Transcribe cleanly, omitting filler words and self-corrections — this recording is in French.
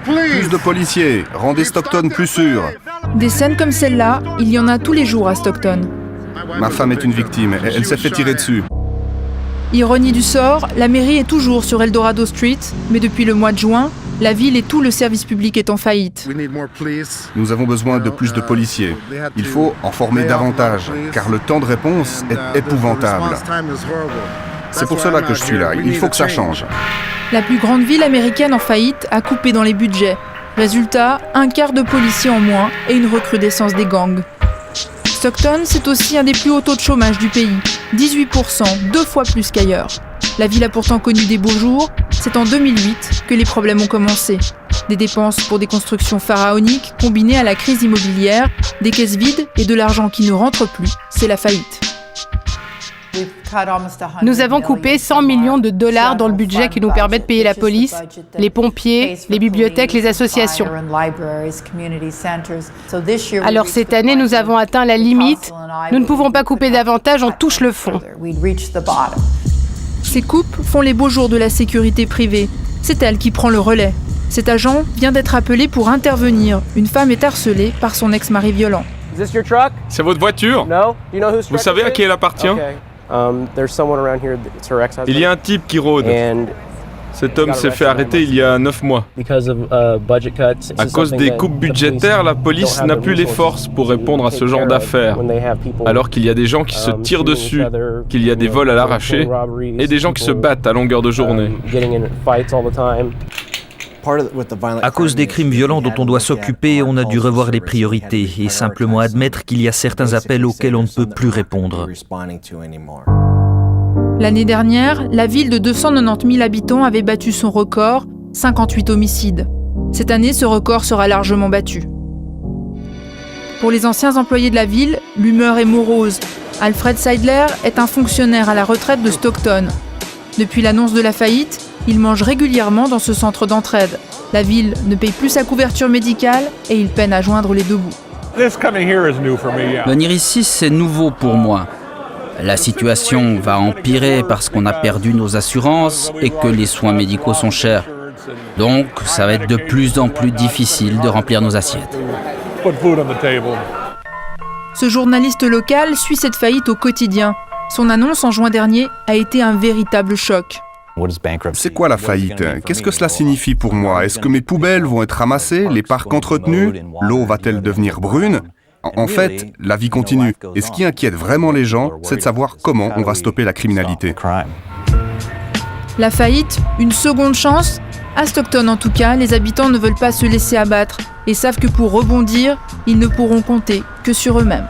Plus de policiers, rendez Stockton plus sûr. Des scènes comme celle-là, il y en a tous les jours à Stockton. Ma femme est une victime, elle s'est fait tirer dessus. Ironie du sort, la mairie est toujours sur Eldorado Street, mais depuis le mois de juin, la ville et tout le service public est en faillite. Nous avons besoin de plus de policiers. Il faut en former davantage, car le temps de réponse est épouvantable. C'est pour cela que je suis là, il faut que ça change. La plus grande ville américaine en faillite a coupé dans les budgets. Résultat, un quart de policiers en moins et une recrudescence des gangs. Stockton, c'est aussi un des plus hauts taux de chômage du pays, 18%, 2 fois plus qu'ailleurs. La ville a pourtant connu des beaux jours, c'est en 2008 que les problèmes ont commencé. Des dépenses pour des constructions pharaoniques combinées à la crise immobilière, des caisses vides et de l'argent qui ne rentre plus, c'est la faillite. Nous avons coupé 100 millions de dollars dans le budget qui nous permet de payer la police, les pompiers, les bibliothèques, les associations. Alors cette année, nous avons atteint la limite. Nous ne pouvons pas couper davantage, on touche le fond. Ces coupes font les beaux jours de la sécurité privée. C'est elle qui prend le relais. Cet agent vient d'être appelé pour intervenir. Une femme est harcelée par son ex-mari violent. C'est votre voiture? Vous savez à qui elle appartient? Il y a un type qui rôde. Cet homme s'est fait arrêter il y a 9 mois. À cause des coupes budgétaires, la police n'a plus les forces pour répondre à ce genre d'affaires. Alors qu'il y a des gens qui se tirent dessus, qu'il y a des vols à l'arraché et des gens qui se battent à longueur de journée. À cause des crimes violents dont on doit s'occuper, on a dû revoir les priorités et simplement admettre qu'il y a certains appels auxquels on ne peut plus répondre. L'année dernière, la ville de 290 000 habitants avait battu son record, 58 homicides. Cette année, ce record sera largement battu. Pour les anciens employés de la ville, l'humeur est morose. Alfred Seidler est un fonctionnaire à la retraite de Stockton. Depuis l'annonce de la faillite, il mange régulièrement dans ce centre d'entraide. La ville ne paye plus sa couverture médicale et il peine à joindre les deux bouts. Venir ici, c'est nouveau pour moi. La situation va empirer parce qu'on a perdu nos assurances et que les soins médicaux sont chers. Donc, ça va être de plus en plus difficile de remplir nos assiettes. Ce journaliste local suit cette faillite au quotidien. Son annonce en juin dernier a été un véritable choc. C'est quoi la faillite? Qu'est-ce que cela signifie pour moi? Est-ce que mes poubelles vont être ramassées, les parcs entretenus? L'eau va-t-elle devenir brune? En fait, la vie continue. Et ce qui inquiète vraiment les gens, c'est de savoir comment on va stopper la criminalité. La faillite, une seconde chance? À Stockton en tout cas, les habitants ne veulent pas se laisser abattre et savent que pour rebondir, ils ne pourront compter que sur eux-mêmes.